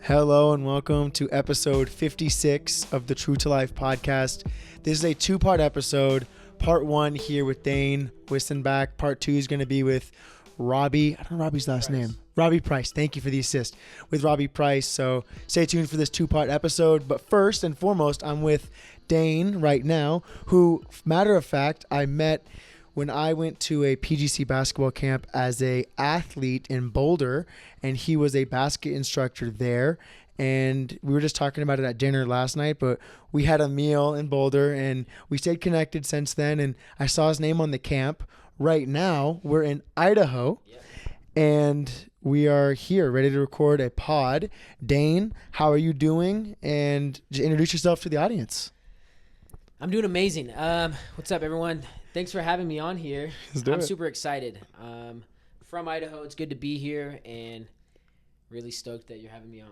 Hello and welcome to episode 56 of the True to Life podcast. This is a two-part episode. Part one here with Dane Wissenbach. Part two is going to be with Robbie. I don't know Robbie's last name. Robbie Price. Thank you for the assist. With Robbie Price. So stay tuned for this two-part episode. But first and foremost, I'm with Dane right now, who, matter of fact, I met when I went to a PGC basketball camp as a athlete in Boulder, and he was a basket instructor there. And we were just talking about it at dinner last night, but we had a meal in Boulder and we stayed connected since then. And I saw his name on the camp. Right now, we're in Idaho, and we are here ready to record a pod. Dane, how are you doing? And just introduce yourself to the audience. I'm doing amazing. What's up, everyone? Thanks for having me on here. I'm super excited. From Idaho, it's good to be here, and really stoked that you're having me on.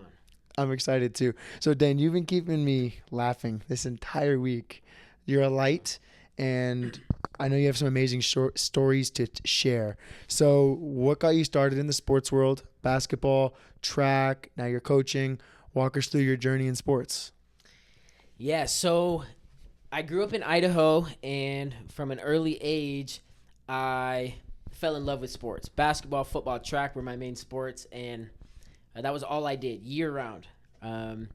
I'm excited too. So, Dane, you've been keeping me laughing this entire week. You're a light, and I know you have some amazing short stories to share. So, what got you started in the sports world? Basketball, track, now you're coaching. Walk us through your journey in sports. Yeah, so I grew up in Idaho, and from an early age, I fell in love with sports. Basketball, football, track were my main sports, and that was all I did year-round. And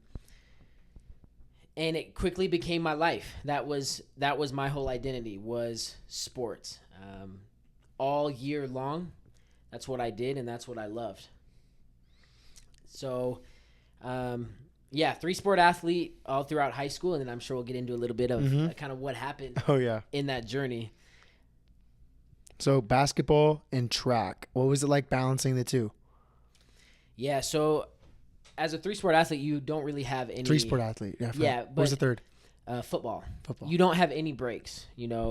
it quickly became my life. That was my whole identity, was sports. All year long, that's what I did, and that's what I loved. So, yeah, 3-sport athlete all throughout high school, and then I'm sure we'll get into a little bit of kind of what happened in that journey. So basketball and track, what was it like balancing the two? Yeah, so as a 3-sport athlete, you don't really have any... 3-sport athlete, yeah. What was the third? Football. You don't have any breaks,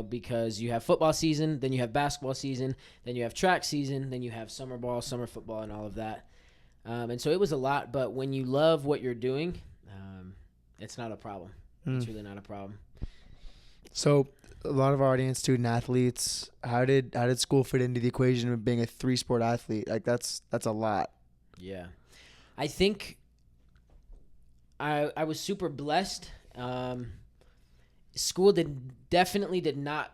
because you have football season, then you have basketball season, then you have track season, then you have summer ball, summer football, and all of that. And so it was a lot, but when you love what you're doing, it's not a problem. It's really not a problem. So a lot of our audience, student athletes, how did school fit into the equation of being a 3-sport athlete? Like that's a lot. Yeah. I think I was super blessed. School definitely did not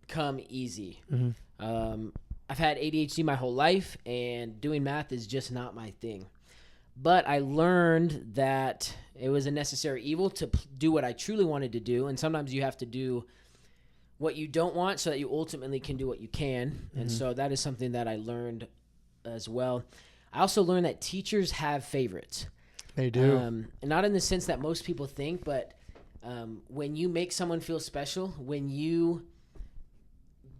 come easy. I've had ADHD my whole life, and doing math is just not my thing. But I learned that it was a necessary evil to do what I truly wanted to do, and sometimes you have to do what you don't want so that you ultimately can do what you can. And so that is something that I learned as well. I also learned that teachers have favorites. They do. And not in the sense that most people think, but when you make someone feel special, when you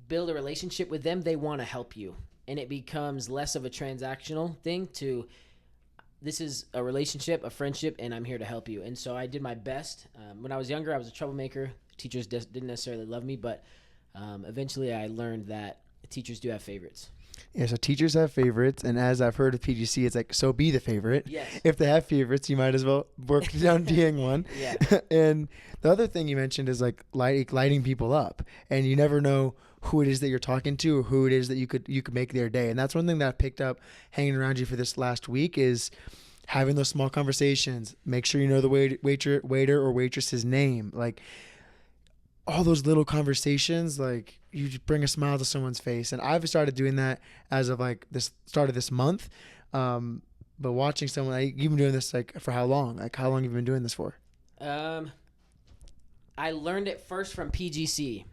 build a relationship with them, they want to help you. And it becomes less of a transactional thing to, this is a relationship, a friendship, and I'm here to help you. And so I did my best. When I was younger, I was a troublemaker. Teachers didn't necessarily love me, but eventually I learned that teachers do have favorites. Yeah, so teachers have favorites, and as I've heard of PGC, it's like, so be the favorite. Yes. If they have favorites, you might as well work down being one. Yeah. And the other thing you mentioned is like lighting people up, and you never know who it is that you're talking to or who it is that you could make their day. And that's one thing that I picked up hanging around you for this last week is having those small conversations. Make sure you know the waiter or waitress's name. Like all those little conversations, like you just bring a smile to someone's face. And I've started doing that as of like this start of this month. But watching someone, you've been doing this like for how long? Like how long have you been doing this for? I learned it first from PGC.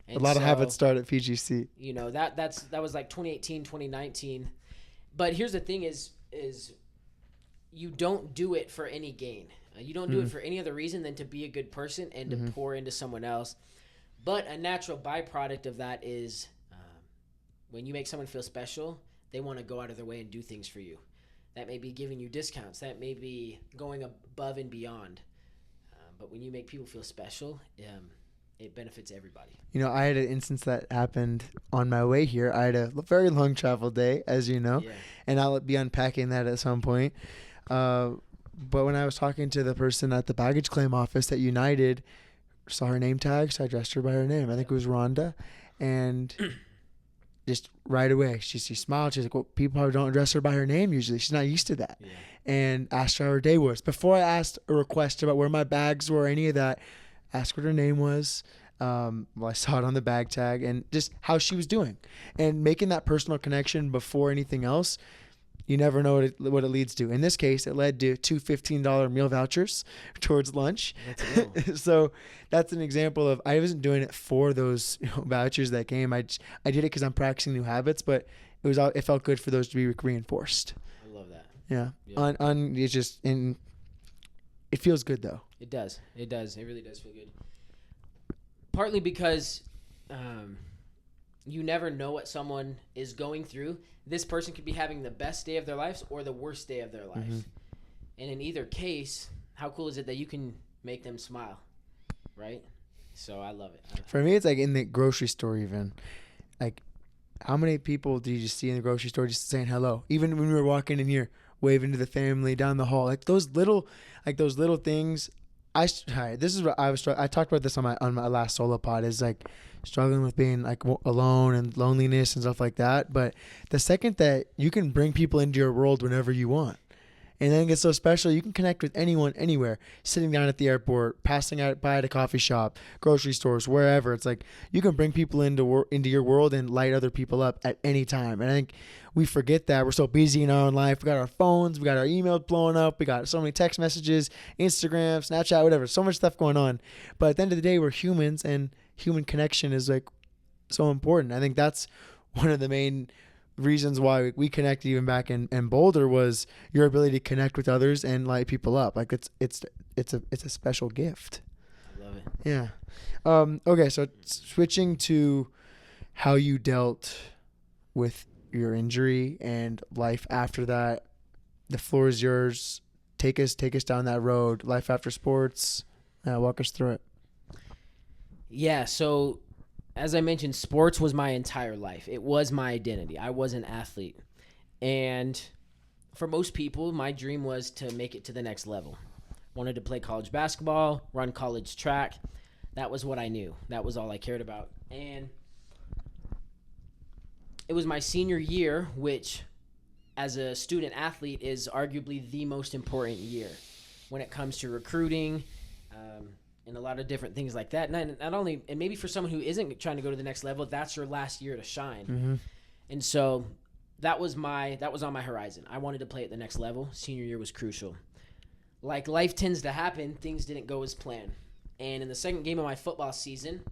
And a lot of habits start at PGC. That was like 2018, 2019. But here's the thing is you don't do it for any gain. You don't do it for any other reason than to be a good person and to pour into someone else. But a natural byproduct of that is when you make someone feel special, they want to go out of their way and do things for you. That may be giving you discounts. That may be going above and beyond. But when you make people feel special, it benefits everybody. I had an instance that happened on my way here. I had a very long travel day, as you know, and I'll be unpacking that at some point. But when I was talking to the person at the baggage claim office at United, saw her name tag, so I addressed her by her name. I think it was Rhonda. And just right away, she smiled. She's like, well, people probably don't address her by her name usually. She's not used to that. Yeah. And asked her how her day was. Before I asked a request about where my bags were or any of that, asked what her name was. Well, I saw it on the bag tag, and just how she was doing. And making that personal connection before anything else, you never know what it leads to. In this case, it led to two $15 meal vouchers towards lunch. So that's an example of, I wasn't doing it for those vouchers that came. I did it because I'm practicing new habits, but it felt good for those to be reinforced. I love that. Yeah. It's just it feels good though. It does. It really does feel good. Partly because you never know what someone is going through. This person could be having the best day of their lives or the worst day of their life. Mm-hmm. And in either case, how cool is it that you can make them smile, right? So I love it. For me, it's like in the grocery store even. Like, how many people do you just see in the grocery store just saying hello? Even when we were walking in here, waving to the family down the hall. Like those little things. This is what I talked about this on my last solo pod, is like struggling with being like alone and loneliness and stuff like that. But the second that you can bring people into your world whenever you want, and then it gets so special, you can connect with anyone, anywhere, sitting down at the airport, passing out by at a coffee shop, grocery stores, wherever. It's like you can bring people into your world and light other people up at any time. And I think we forget that. We're so busy in our own life. We got our phones, we got our emails blowing up, we got so many text messages, Instagram, Snapchat, whatever, so much stuff going on. But at the end of the day, we're humans, and human connection is like so important. I think that's one of the main reasons why we connected even back in Boulder, was your ability to connect with others and light people up. Like it's a special gift. I love it. Yeah. Okay, so switching to how you dealt with your injury and life after that, the floor is yours. Take us down that road. Life after sports. Walk us through it. Yeah. So, as I mentioned, sports was my entire life. It was my identity. I was an athlete. And for most people, my dream was to make it to the next level. Wanted to play college basketball, run college track. That was what I knew. That was all I cared about. And it was my senior year, which as a student athlete is arguably the most important year when it comes to recruiting, and a lot of different things like that. Not only, and maybe for someone who isn't trying to go to the next level, that's your last year to shine. Mm-hmm. And so that was on my horizon. I wanted to play at the next level. Senior year was crucial. Like life tends to happen, things didn't go as planned. And in the second game of my football season,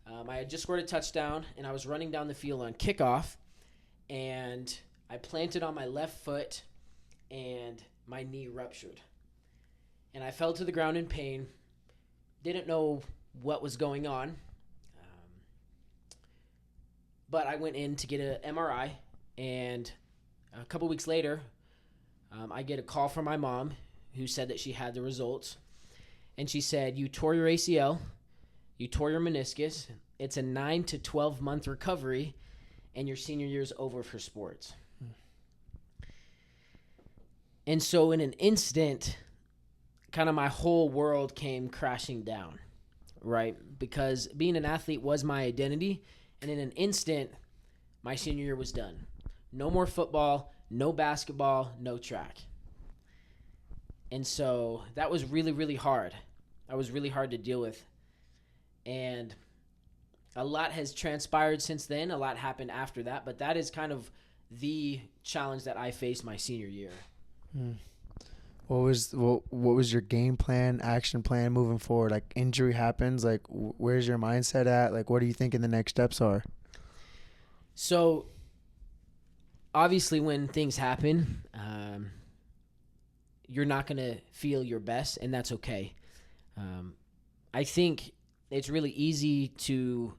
I had just scored a touchdown, and I was running down the field on kickoff, and I planted on my left foot, and my knee ruptured. And I fell to the ground in pain. Didn't know what was going on. But I went in to get an MRI, and a couple weeks later, I get a call from my mom who said that she had the results. And she said, you tore your ACL, you tore your meniscus, it's a 9 to 12 month recovery, and your senior year is over for sports. And so in an instant, kind of my whole world came crashing down, right? Because being an athlete was my identity, and in an instant, my senior year was done. No more football, no basketball, no track. And so that was really, really hard. That was really hard to deal with. And a lot has transpired since then. A lot happened after that, but that is kind of the challenge that I faced my senior year. What was your game plan, action plan moving forward? Like, injury happens, like where's your mindset at? Like, what are you thinking the next steps are? So obviously when things happen, you're not going to feel your best, and that's okay. I think it's really easy to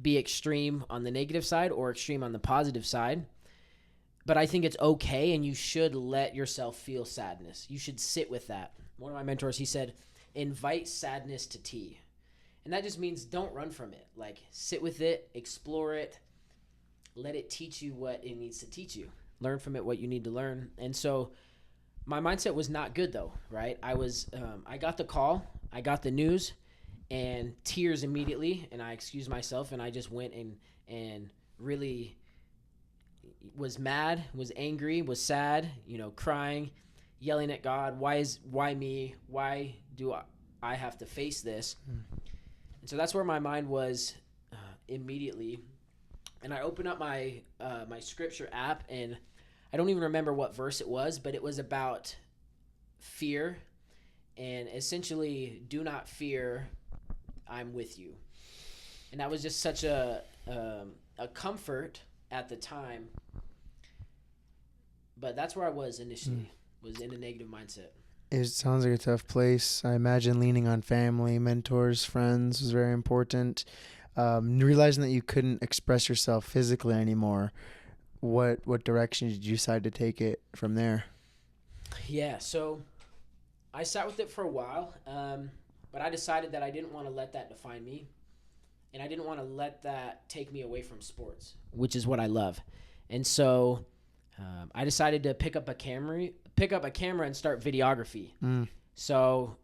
be extreme on the negative side or extreme on the positive side. But I think it's okay, and you should let yourself feel sadness. You should sit with that. One of my mentors, he said, invite sadness to tea. And that just means don't run from it. Like, sit with it, explore it, let it teach you what it needs to teach you. Learn from it what you need to learn. And so my mindset was not good, though, right? I got the call, I got the news, and tears immediately, and I excused myself, and I just went and really was mad, was angry, was sad, crying, yelling at God. Why me? Why do I have to face this? And so that's where my mind was immediately. And I opened up my my scripture app, and I don't even remember what verse it was, but it was about fear, and essentially, do not fear, I'm with you. And that was just such a comfort at the time. But that's where I was initially, was in a negative mindset. It sounds like a tough place. I imagine leaning on family, mentors, friends was very important. Realizing that you couldn't express yourself physically anymore, what direction did you decide to take it from there? Yeah, so I sat with it for a while, but I decided that I didn't want to let that define me, and I didn't want to let that take me away from sports, which is what I love. And so I decided to pick up a camera and start videography. So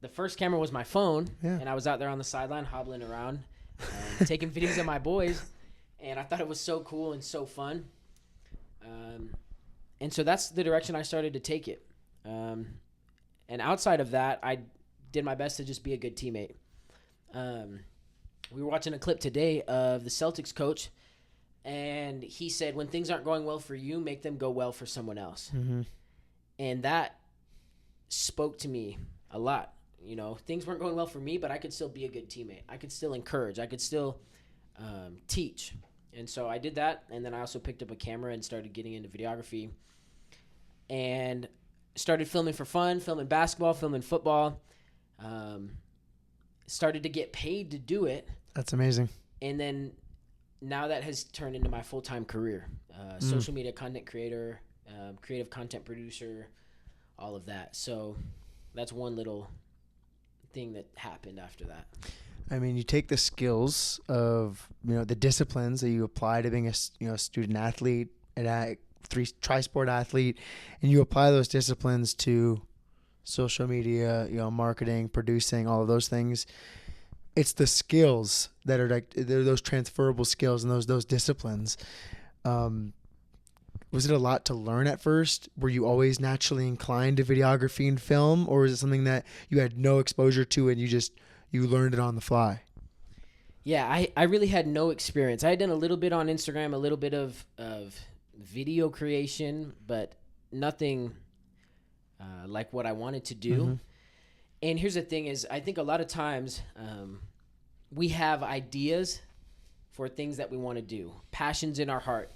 the first camera was my phone, and I was out there on the sideline hobbling around, taking videos of my boys, and I thought it was so cool and so fun. And so that's the direction I started to take it. And outside of that, I did my best to just be a good teammate. We were watching a clip today of the Celtics coach, and he said, when things aren't going well for you, make them go well for someone else. And that spoke to me a lot. Things weren't going well for me, but I could still be a good teammate. I could still encourage. I could still teach. And so I did that, and then I also picked up a camera and started getting into videography and started filming for fun, filming basketball, filming football. Started to get paid to do it. That's amazing. And then now that has turned into my full-time career. Social media content creator, creative content producer, all of that. So that's one little thing that happened after that. I mean, you take the skills of, the disciplines that you apply to being a student athlete, tri-sport athlete, and you apply those disciplines to social media, marketing, producing, all of those things. It's the skills that are they're those transferable skills and those disciplines. Was it a lot to learn at first? Were you always naturally inclined to videography and film, or is it something that you had no exposure to and you learned it on the fly? Yeah, I really had no experience. I had done a little bit on Instagram, a little bit of video creation, but nothing like what I wanted to do. And here's the thing is, I think a lot of times we have ideas for things that we want to do, passions in our heart,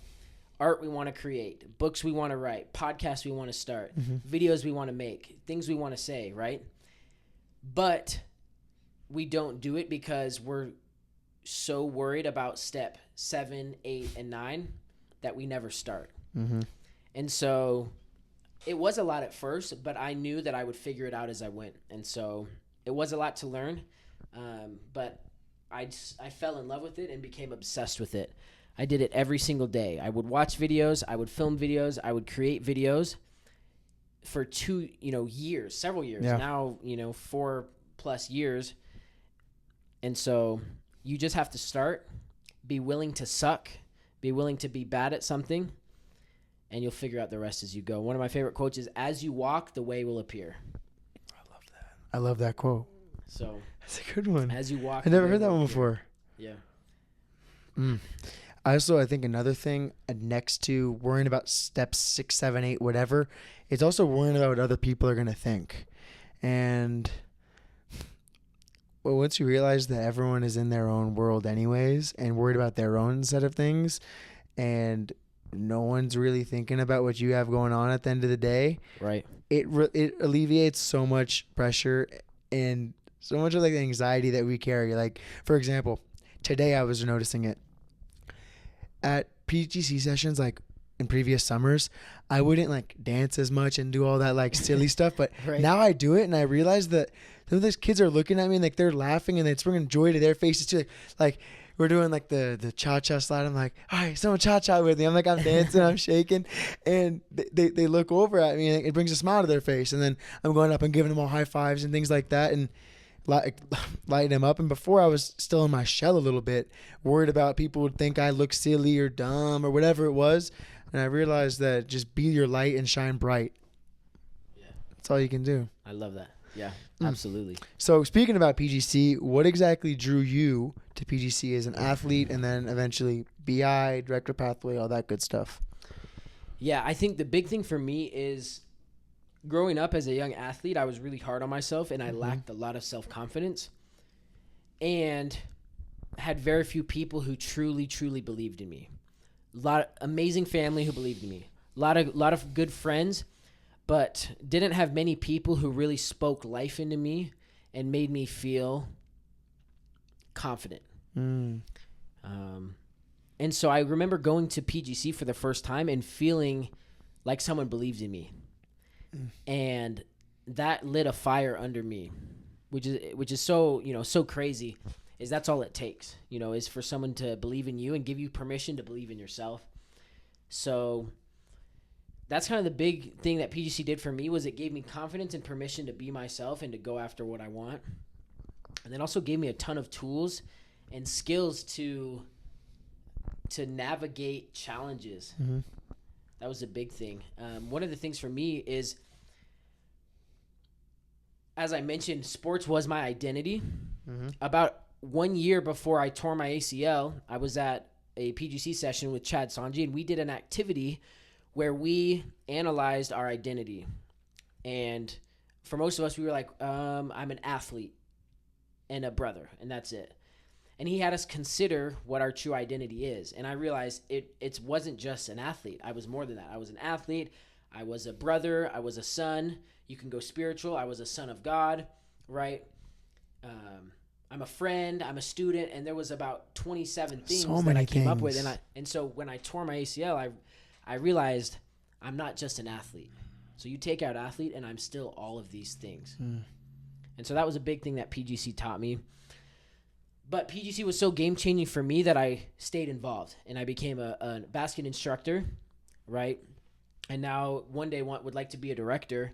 art we want to create, books we want to write, podcasts we want to start, videos we want to make, things we want to say, right? But we don't do it because we're so worried about step 7, 8, and 9 that we never start. And so it was a lot at first, but I knew that I would figure it out as I went. And so it was a lot to learn, but I fell in love with it and became obsessed with it. I did it every single day. I would watch videos, I would film videos, I would create videos for years, several years. Yeah. Now, 4+ years. And so you just have to start, be willing to suck, be willing to be bad at something, and you'll figure out the rest as you go. One of my favorite quotes is, as you walk, the way will appear. I love that. I love that quote. So that's a good one. As you walk. I never heard that one before. Yeah. I think another thing next to worrying about steps 6, 7, 8, whatever, it's also worrying about what other people are going to think. And once you realize that everyone is in their own world anyways and worried about their own set of things, and no one's really thinking about what you have going on at the end of the day, right? It alleviates so much pressure and so much of the anxiety that we carry. Like, for example, today I was noticing it at PGC sessions, like in previous summers, I wouldn't dance as much and do all that silly stuff, but right. Now I do it, and I realize that some of those kids are looking at me and they're laughing and it's bringing joy to their faces too. Like we're doing the cha-cha slide. I'm like, all right, someone cha-cha with me. I'm dancing, I'm shaking, and they look over at me and it brings a smile to their face. And then I'm going up and giving them all high fives and things like that. And lighten him up. And before I was still in my shell a little bit, worried about people would think I look silly or dumb or whatever it was. And I realized that just be your light and shine bright. Yeah. That's all you can do. I love that. Yeah, absolutely. So speaking about PGC, what exactly drew you to PGC as an athlete and then eventually BI, director pathway, all that good stuff? Yeah, I think the big thing for me is growing up as a young athlete, I was really hard on myself and I lacked a lot of self-confidence and had very few people who truly, truly believed in me. A lot of amazing family who believed in me. A lot of good friends, but didn't have many people who really spoke life into me and made me feel confident. And so I remember going to PGC for the first time and feeling like someone believed in me. And that lit a fire under me, which is so, so crazy. Is that's all it takes, is for someone to believe in you and give you permission to believe in yourself. So that's kind of the big thing that PGC did for me, was it gave me confidence and permission to be myself and to go after what I want. And then also gave me a ton of tools and skills to navigate challenges. That was a big thing. One of the things for me is, as I mentioned, sports was my identity. About 1 year before I tore my ACL, I was at a PGC session with Chad Sanji, and we did an activity where we analyzed our identity. And for most of us, we were like, I'm an athlete and a brother, and that's it. And he had us consider what our true identity is. And I realized it wasn't just an athlete. I was more than that. I was an athlete. I was a brother. I was a son. You can go spiritual. I was a son of God, right? I'm a friend. I'm a student. And there was about 27 things that I came up with. And so when I tore my ACL, I realized I'm not just an athlete. So you take out athlete, and I'm still all of these things. And so that was a big thing that PGC taught me. But PGC was so game-changing for me that I stayed involved, and I became a basket instructor, right? And now one day would like to be a director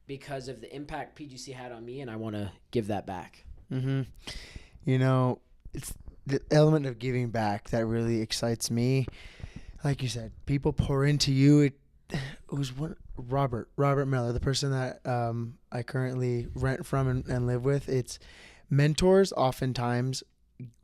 because of the impact PGC had on me, and I want to give that back. It's the element of giving back that really excites me. Like you said, people pour into you. It was Robert Miller, the person that I currently rent from and live with. It's mentors oftentimes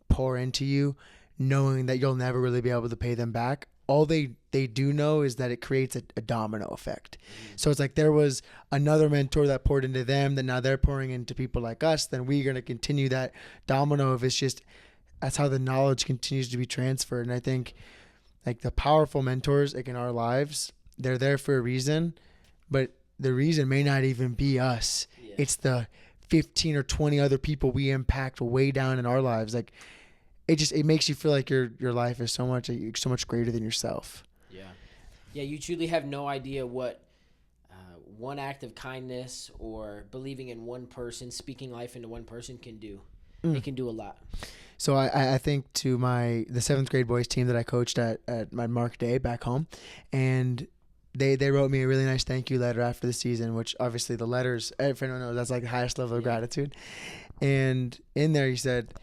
pour into you knowing that you'll never really be able to pay them back. All they do know is that it creates a domino effect. So it's like there was another mentor that poured into them, that now they're pouring into people like us, then we're going to continue that domino of that's how the knowledge continues to be transferred. And I think like the powerful mentors like in our lives, they're there for a reason, but the reason may not even be us. Yeah. It's the 15 or 20 other people we impact way down in our lives. Like it makes you feel like your life is so much greater than yourself. Yeah, you truly have no idea what one act of kindness or believing in one person, speaking life into one person can do. It can do a lot. So I think to the 7th grade boys team that I coached at my Mark Day back home, and they wrote me a really nice thank you letter after the season, which obviously the letters, if anyone knows, that's like the highest level of gratitude. And in there he said,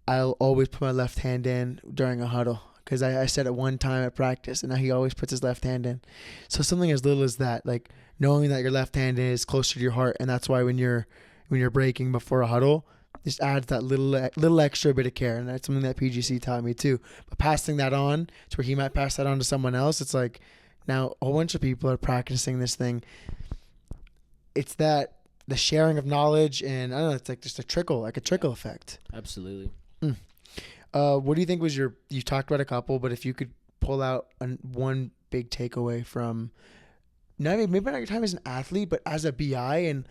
I'll always put my left hand in during a huddle, because I said it one time at practice, and now he always puts his left hand in. So something as little as that, like knowing that your left hand is closer to your heart, and that's why when you're breaking before a huddle, just adds that little extra bit of care. And that's something that PGC taught me too. But passing that on to where he might pass that on to someone else, it's like now a whole bunch of people are practicing this thing. It's that the sharing of knowledge, and I don't know, it's like just a trickle effect. Absolutely. What do you think was you talked about a couple, but if you could pull out one big takeaway from maybe not your time as an athlete, but as a BI and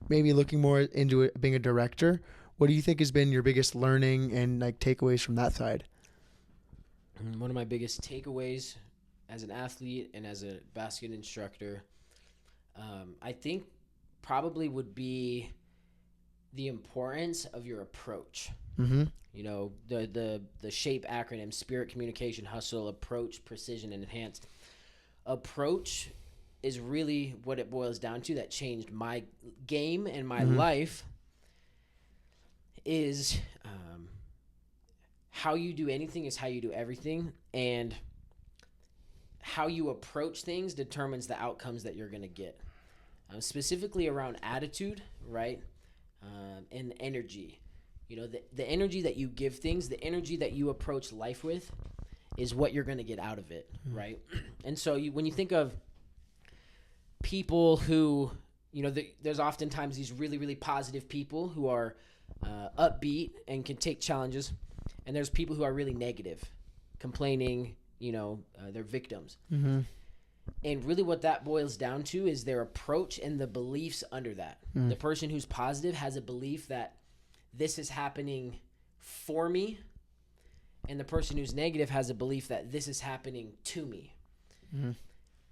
maybe looking more into it, being a director, what do you think has been your biggest learning and like takeaways from that side? One of my biggest takeaways as an athlete and as a basket instructor, I think probably would be the importance of your approach. The SHAPE acronym: Spirit, Communication, Hustle, Approach, Precision, and Enhance. Approach is really what it boils down to. That changed my game and my life. is how you do anything is how you do everything, and how you approach things determines the outcomes that you're going to get. Specifically around attitude, right? And energy. You know, the energy that you give things, the energy that you approach life with is what you're going to get out of it, right? And so when you think of people who, you know, there's oftentimes these really, really positive people who are upbeat and can take challenges, and there's people who are really negative, complaining, you know, they're victims. Mm-hmm. And really what that boils down to is their approach and the beliefs under that. The person who's positive has a belief that this is happening for me, and the person who's negative has a belief that this is happening to me. Mm-hmm.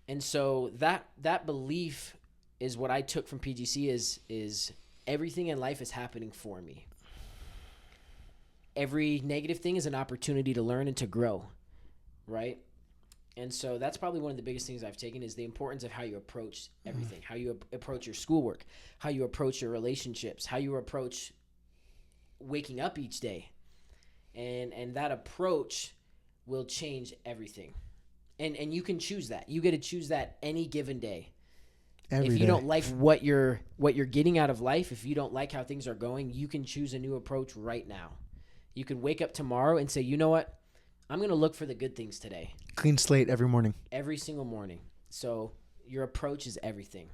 And so that belief is what I took from PGC is everything in life is happening for me. Every negative thing is an opportunity to learn and to grow, right? And so that's probably one of the biggest things I've taken is the importance of how you approach everything, how you approach your schoolwork, how you approach your relationships, how you approach waking up each day. And that approach will change everything. And you can choose that. You get to choose that any given day. If you don't like what you're getting out of life, if you don't like how things are going, you can choose a new approach right now. You can wake up tomorrow and say, you know what? I'm going to look for the good things today. Clean slate every morning. Every single morning. So your approach is everything.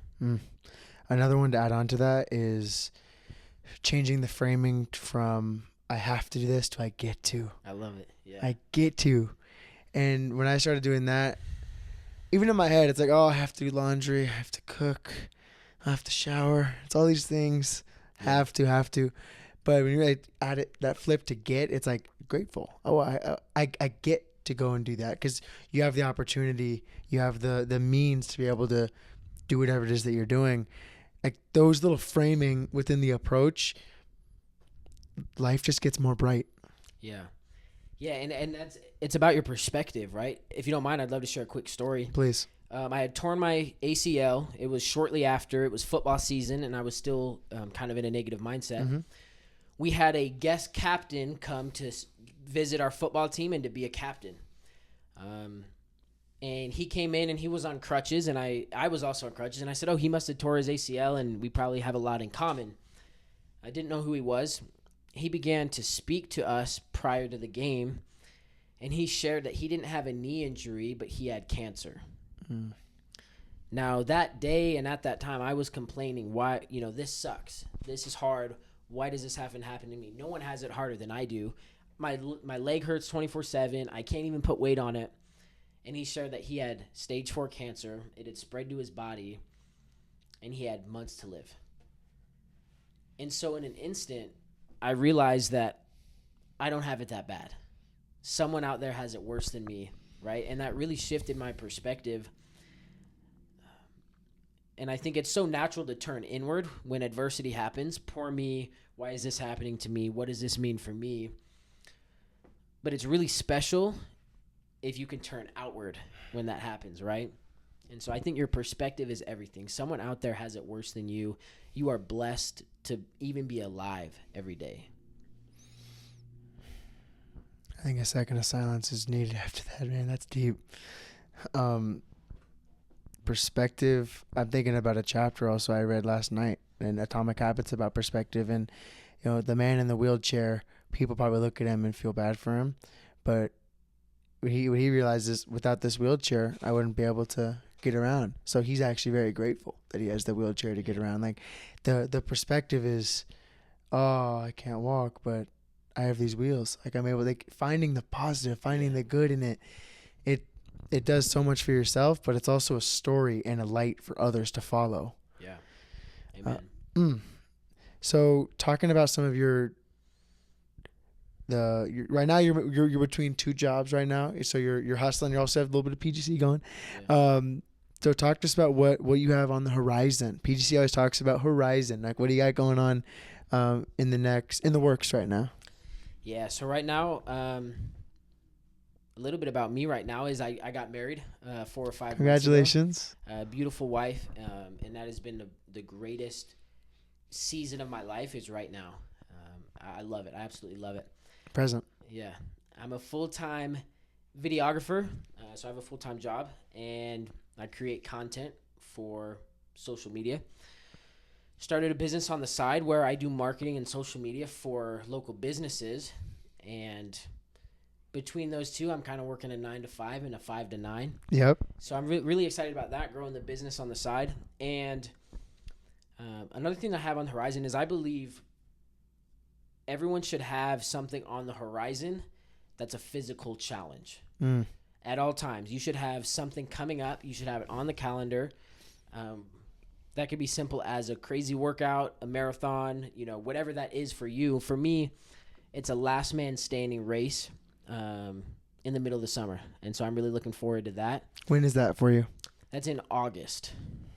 Another one to add on to that is changing the framing from I have to do this to I get to. I love it. Yeah. I get to. And when I started doing that, even in my head, it's like, oh, I have to do laundry. I have to cook. I have to shower. It's all these things. Yeah. Have to. But when you add it, that flip to get, it's like grateful. Oh, I get to go and do that because you have the opportunity. You have the means to be able to do whatever it is that you're doing. Like those little framing within the approach, life just gets more bright. Yeah. Yeah, and it's about your perspective, right? If you don't mind, I'd love to share a quick story. Please. I had torn my ACL. It was shortly after. It was football season, and I was still kind of in a negative mindset. Mm-hmm. We had a guest captain come to visit our football team and to be a captain. And he came in, and he was on crutches, and I was also on crutches. And I said, oh, he must have tore his ACL, and we probably have a lot in common. I didn't know who he was. He began to speak to us prior to the game, and he shared that he didn't have a knee injury, but he had cancer. Mm. Now, that day and at that time, I was complaining, why, this sucks. This is hard. Why does this happen to me? No one has it harder than I do. My leg hurts 24/7. I can't even put weight on it. And he shared that he had stage 4 cancer. It had spread to his body, and he had months to live. And so in an instant, I realized that I don't have it that bad. Someone out there has it worse than me, right? And that really shifted my perspective. And I think it's so natural to turn inward when adversity happens. Poor me. Why is this happening to me? What does this mean for me? But it's really special if you can turn outward when that happens, right? And so I think your perspective is everything. Someone out there has it worse than you. You are blessed to even be alive every day. I think a second of silence is needed after that, man. That's deep. Perspective. I'm thinking about a chapter also I read last night in Atomic Habits about perspective. And, the man in the wheelchair, people probably look at him and feel bad for him. But what he realizes, without this wheelchair, I wouldn't be able to get around. So he's actually very grateful that he has the wheelchair to get around. Like the perspective is, oh, I can't walk, but I have these wheels. Like I'm able to finding the positive, finding the good in it. It does so much for yourself, but it's also a story and a light for others to follow. Yeah. Amen. So talking about some of right now you're between 2 jobs right now. So you're hustling. You also have a little bit of PGC going. Yeah. So talk to us about what you have on the horizon. PGC always talks about horizon. Like what do you got going on in the works right now? Yeah. So right now, a little bit about me right now is I got married 4 or 5 Congratulations. months ago. Beautiful wife. And that has been the greatest season of my life is right now. I love it. I absolutely love it. Present. Yeah. I'm a full-time videographer. So I have a full-time job, and I create content for social media. Started a business on the side where I do marketing and social media for local businesses. And between those two, I'm kind of working a 9 to 5 and a 5 to 9. Yep. So I'm really excited about that, growing the business on the side. And another thing I have on the horizon is I believe everyone should have something on the horizon that's a physical challenge. At all times. You should have something coming up. You should have it on the calendar. That could be simple as a crazy workout, a marathon, whatever that is for you. For me, it's a last man standing race in the middle of the summer. And so I'm really looking forward to that. When is that for you? That's in August.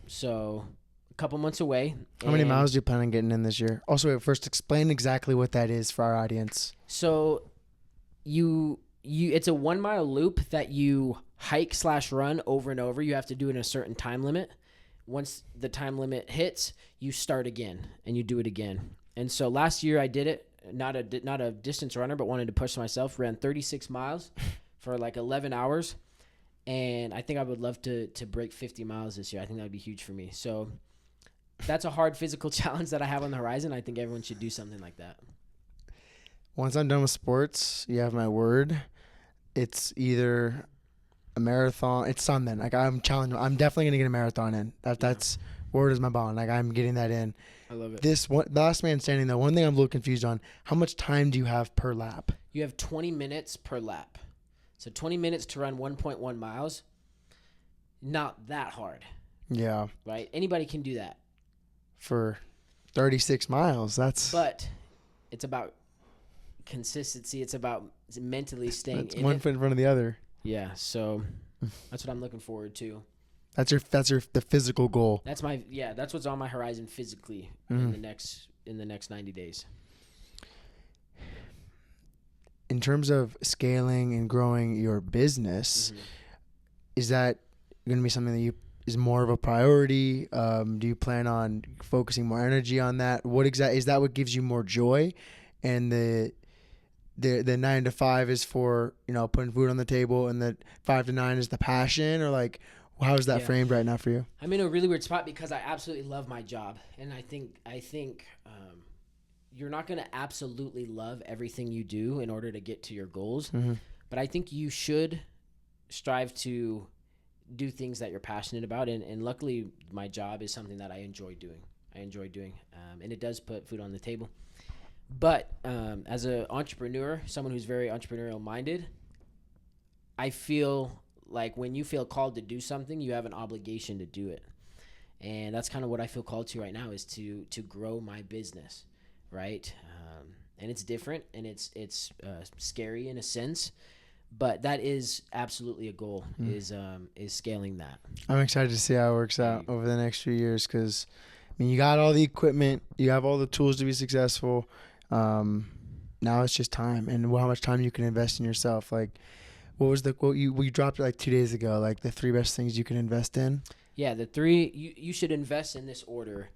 So a couple months away. How many miles do you plan on getting in this year? Also, first, explain exactly what that is for our audience. So it's a 1 mile loop that you hike/run over and over. You have to do it in a certain time limit. Once the time limit hits, you start again and you do it again. And so last year I did it, not a distance runner, but wanted to push myself, ran 36 miles for like 11 hours. And I think I would love to break 50 miles this year. I think that would be huge for me. So that's a hard physical challenge that I have on the horizon. I think everyone should do something like that. Once I'm done with sports, you have my word. It's either a marathon. It's something. Like, I'm challenging. I'm definitely going to get a marathon in. That's word is my bond. Like, I'm getting that in. I love it. This one, last man standing, though, one thing I'm a little confused on, how much time do you have per lap? You have 20 minutes per lap. So 20 minutes to run 1.1 miles. Not that hard. Yeah. Right? Anybody can do that. For 36 miles. But it's about consistency. It's about mentally staying in one foot in front of the other. Yeah, so that's what I'm looking forward to. That's the physical goal. That's what's on my horizon physically in the next 90 days. In terms of scaling and growing your business, is that going to be something that is more of a priority? Do you plan on focusing more energy on that? Is that what gives you more joy? And the 9 to 5 is for, putting food on the table, and the 5 to 9 is the passion, or like, how is that framed right now for you? I'm in a really weird spot because I absolutely love my job. And I think you're not going to absolutely love everything you do in order to get to your goals. But I think you should strive to do things that you're passionate about. And luckily my job is something that I enjoy doing. And it does put food on the table. But as an entrepreneur, someone who's very entrepreneurial minded, I feel like when you feel called to do something, you have an obligation to do it. And that's kind of what I feel called to right now, is to grow my business, right? And it's different, and it's scary in a sense, but that is absolutely a goal, is scaling that. I'm excited to see how it works out over the next few years, because you got all the equipment, you have all the tools to be successful. Now it's just time, and how much time you can invest in yourself. Like, what was the quote you dropped like 2 days ago? Like, the 3 best things you can invest in. Yeah, the 3 you should invest in this order.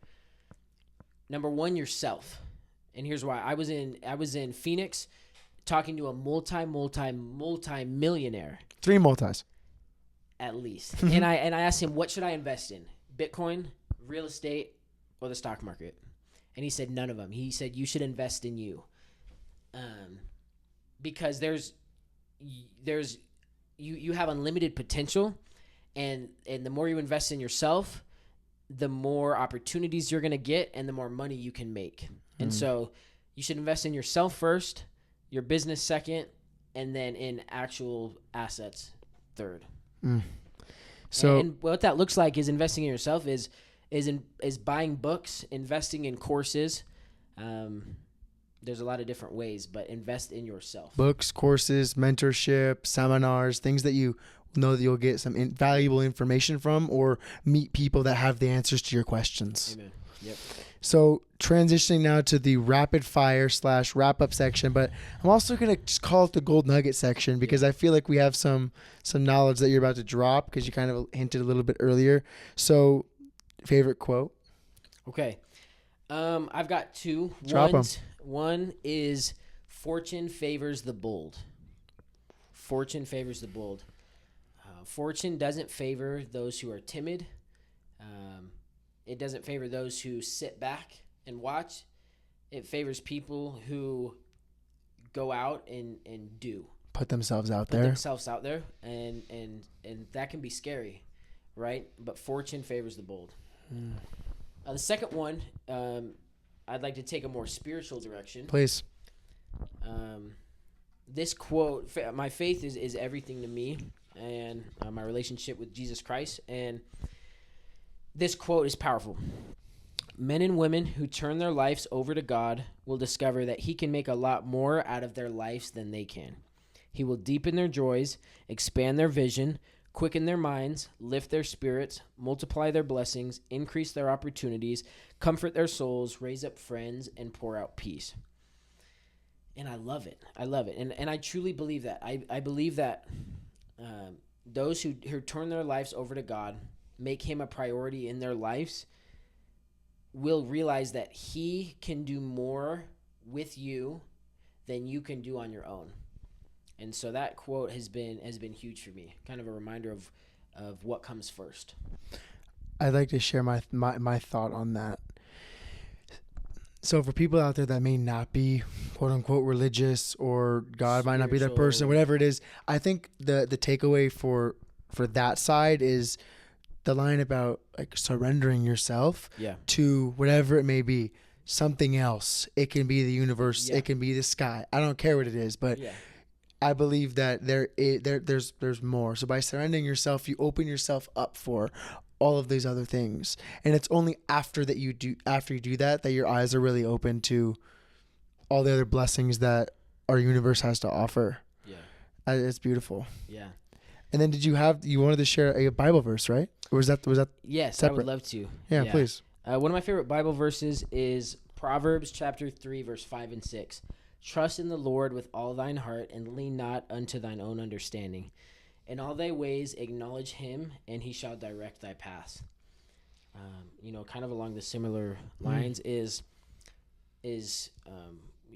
Number 1, yourself, and here's why. I was in Phoenix, talking to a multi-millionaire. 3 multis, at least. and I asked him, what should I invest in? Bitcoin, real estate, or the stock market? And he said none of them. He said you should invest in you, because you have unlimited potential, and the more you invest in yourself, the more opportunities you're gonna get, and the more money you can make. And so you should invest in yourself first, your business second, and then in actual assets third. So and what that looks like is investing in yourself is buying books, investing in courses. There's a lot of different ways, but invest in yourself. Books, courses, mentorship, seminars, things that you know that you'll get some valuable information from, or meet people that have the answers to your questions. Amen. Yep. So transitioning now to the rapid fire / wrap up section, but I'm also going to just call it the gold nugget section, because I feel like we have some knowledge that you're about to drop, because you kind of hinted a little bit earlier. So favorite quote? Okay. I've got 2. Drop 'em. One is fortune favors the bold. Fortune favors the bold. Fortune doesn't favor those who are timid. It doesn't favor those who sit back and watch. It favors people who go out and do. Put themselves out Put there. themselves out there, and that can be scary, right? But fortune favors the bold. The second one, I'd like to take a more spiritual direction. Please. This quote, my faith is everything to me, and my relationship with Jesus Christ. And this quote is powerful. Men and women who turn their lives over to God will discover that he can make a lot more out of their lives than they can. He will deepen their joys, expand their vision, quicken their minds, lift their spirits, multiply their blessings, increase their opportunities, comfort their souls, raise up friends, and pour out peace. And I love it. I love it. And I truly believe that. I believe that those who turn their lives over to God, make him a priority in their lives, will realize that he can do more with you than you can do on your own. And so that quote has been huge for me, kind of a reminder of what comes first. I'd like to share my thought on that. So for people out there that may not be quote unquote religious, or God might not be their person, whatever it is, I think the takeaway for that side is the line about like surrendering yourself to whatever it may be, something else. It can be the universe, it can be the sky. I don't care what it is, but I believe that there's more. So by surrendering yourself, you open yourself up for all of these other things, and it's only after you do that your eyes are really open to all the other blessings that our universe has to offer. It's beautiful. And then you wanted to share a Bible verse, right? Or was that yes separate? I would love to. Please. One of my favorite Bible verses is Proverbs chapter 3 verse 5 and 6. Trust in the Lord with all thine heart, and lean not unto thine own understanding. In all thy ways acknowledge him, and he shall direct thy paths. Kind of along the similar lines is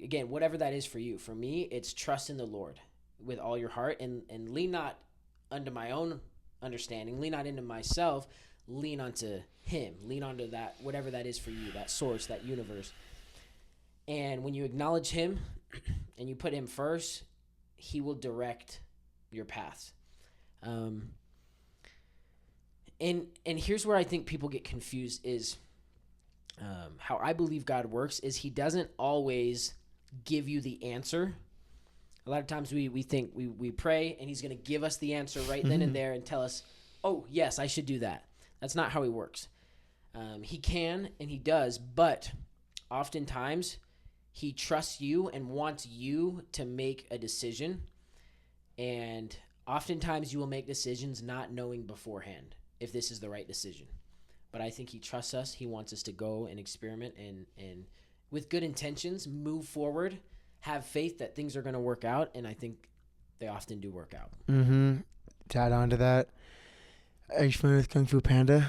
again, whatever that is for you. For me, it's trust in the Lord with all your heart, and lean not unto my own understanding, lean not into myself, lean onto him, lean onto that, whatever that is for you, that source, that universe. And when you acknowledge him and you put him first, he will direct your paths. And here's where I think people get confused is how I believe God works is he doesn't always give you the answer. A lot of times we think we pray and he's going to give us the answer right then and there and tell us, oh, yes, I should do that. That's not how he works. He can and he does, but oftentimes he trusts you and wants you to make a decision. And oftentimes you will make decisions not knowing beforehand if this is the right decision. But I think he trusts us. He wants us to go and experiment and with good intentions, move forward, have faith that things are going to work out. And I think they often do work out. To add on to that, are you familiar with Kung Fu Panda?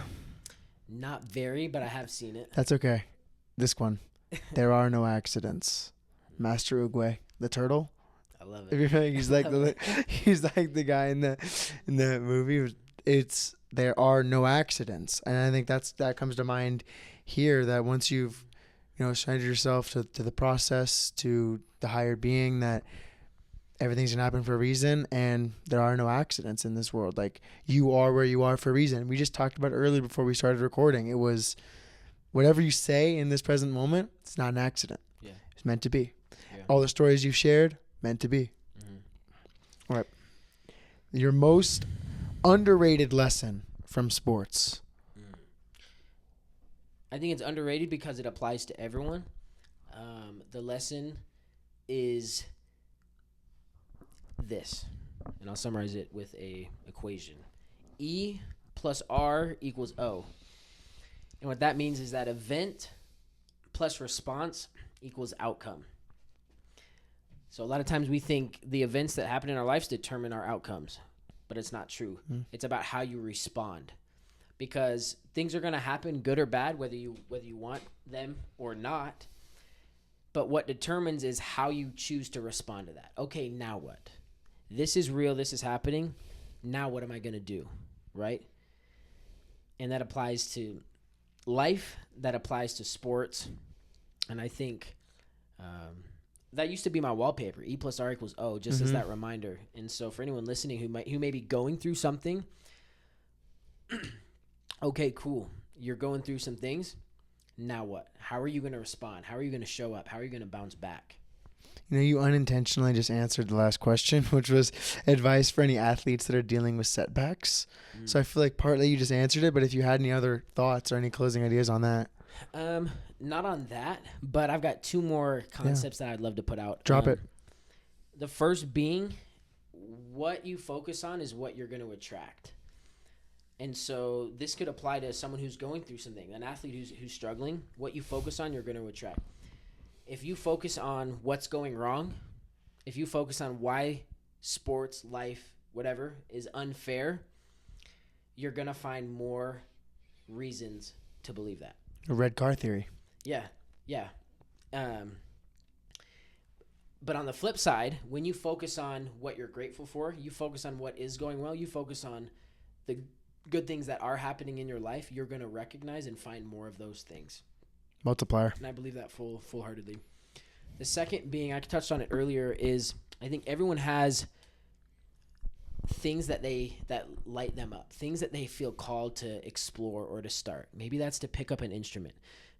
Not very, but I have seen it. That's okay. This one. There are no accidents. Master Oogway, the turtle. I love it. He's like the guy in the movie. There are no accidents, and I think that comes to mind here. That once you've surrendered yourself to the process, to the higher being, that everything's gonna happen for a reason, and there are no accidents in this world. Like, you are where you are for a reason. We just talked about it earlier before we started recording. It was whatever you say in this present moment, it's not an accident. It's meant to be. All the stories you've shared, meant to be. All right. Your most underrated lesson from sports. I think it's underrated because it applies to everyone. The lesson is this, and I'll summarize it with a equation. E plus R equals O. And what that means is that event plus response equals outcome. So a lot of times we think the events that happen in our lives determine our outcomes, but it's not true. It's about how you respond, because things are going to happen, good or bad, whether you want them or not. But what determines is how you choose to respond to that. Okay, now what? This is real. This is happening. Now what am I going to do? Right? And that applies to life. That applies to sports. And I think that used to be my wallpaper. E plus R equals O, just as that reminder. And so for anyone listening who may be going through something, okay, cool. You're going through some things. Now what? How are you going to respond? How are you going to show up? How are you going to bounce back? You know, you unintentionally just answered the last question, which was advice for any athletes that are dealing with setbacks. So I feel like partly you just answered it, but if you had any other thoughts or any closing ideas on that. Not on that, but I've got two more concepts that I'd love to put out. Drop it. The first being, what you focus on is what you're going to attract. And so this could apply to someone who's going through something, an athlete who's struggling. What you focus on, you're going to attract. If you focus on what's going wrong, if you focus on why sports, life, whatever, is unfair, you're going to find more reasons to believe that. A red car theory. Yeah. But on the flip side, when you focus on what you're grateful for, you focus on what is going well, you focus on the good things that are happening in your life, you're going to recognize and find more of those things. Multiplier. And I believe that full-heartedly. The second being, I touched on it earlier, is I think everyone has things that light them up, things that they feel called to explore or to start. Maybe that's to pick up an instrument.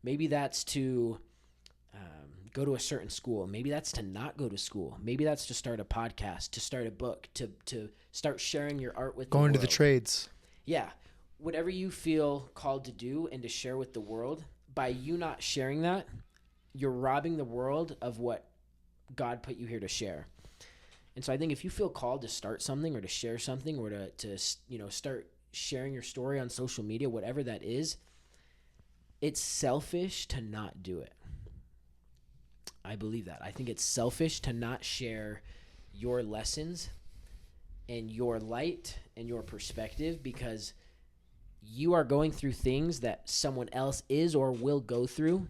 Maybe that's to go to a certain school. Maybe that's to not go to school. Maybe that's to start a podcast, to start a book, to start sharing your art with the world. Going to the trades. Yeah. Whatever you feel called to do and to share with the world, by you not sharing that, you're robbing the world of what God put you here to share. And so I think if you feel called to start something or to share something or to start sharing your story on social media, whatever that is, it's selfish to not do it. I believe that. I think it's selfish to not share your lessons and your light and your perspective, because you are going through things that someone else is or will go through.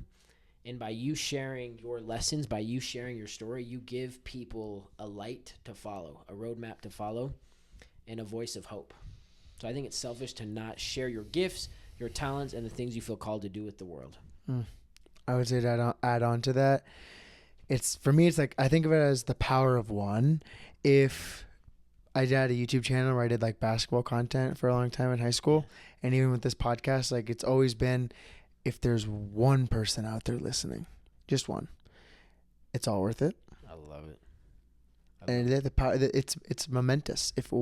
And by you sharing your lessons, by you sharing your story, you give people a light to follow, a roadmap to follow, and a voice of hope. So I think it's selfish to not share your gifts, your talents, and the things you feel called to do with the world. I would say to add on to that, for me, it's like, I think of it as the power of one. If I had a YouTube channel where I did like basketball content for a long time in high school, and even with this podcast, like it's always been, if there's one person out there listening, just one, it's all worth it. I love it. And the power, it's momentous. If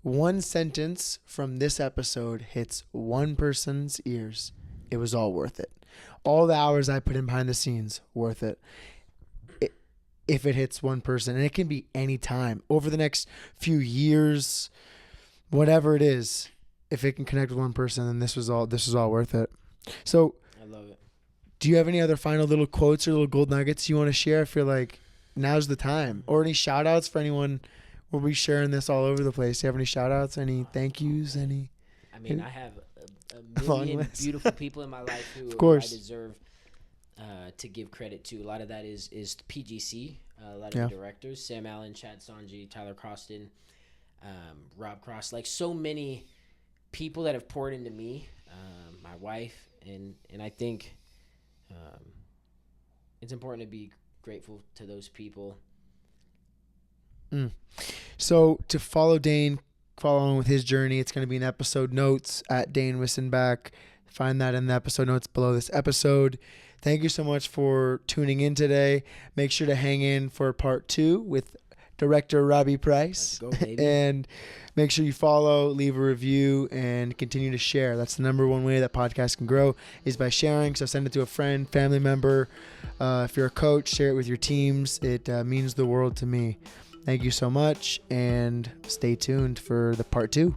one sentence from this episode hits one person's ears, it was all worth it. All the hours I put in behind the scenes, worth it. If it hits one person, and it can be any time over the next few years, whatever it is, if it can connect with one person, then this was all worth it. So I love it. Do you have any other final little quotes or little gold nuggets you want to share? I feel like now's the time. Or any shout outs for anyone? We'll be sharing this all over the place. Do you have any shout outs? Any thank yous? I have a million beautiful people in my life who I deserve to give credit to. A lot of that is PGC, a lot of the directors, Sam Allen, Chad Sanji, Tyler Croston, Rob Cross, like so many people that have poured into me, my wife, and I think it's important to be grateful to those people. So to follow Dane, follow along with his journey, it's going to be in episode notes at Dane Wissenbach. Find that in the episode notes below this episode. Thank you so much for tuning in today. Make sure to hang in for part 2 with director Robbie Price. Let's go, baby. And make sure you follow, leave a review, and continue to share. That's the number one way that podcasts can grow, is by sharing. So send it to a friend, family member. If you're a coach, share it with your teams. It means the world to me. Thank you so much, and stay tuned for the part 2.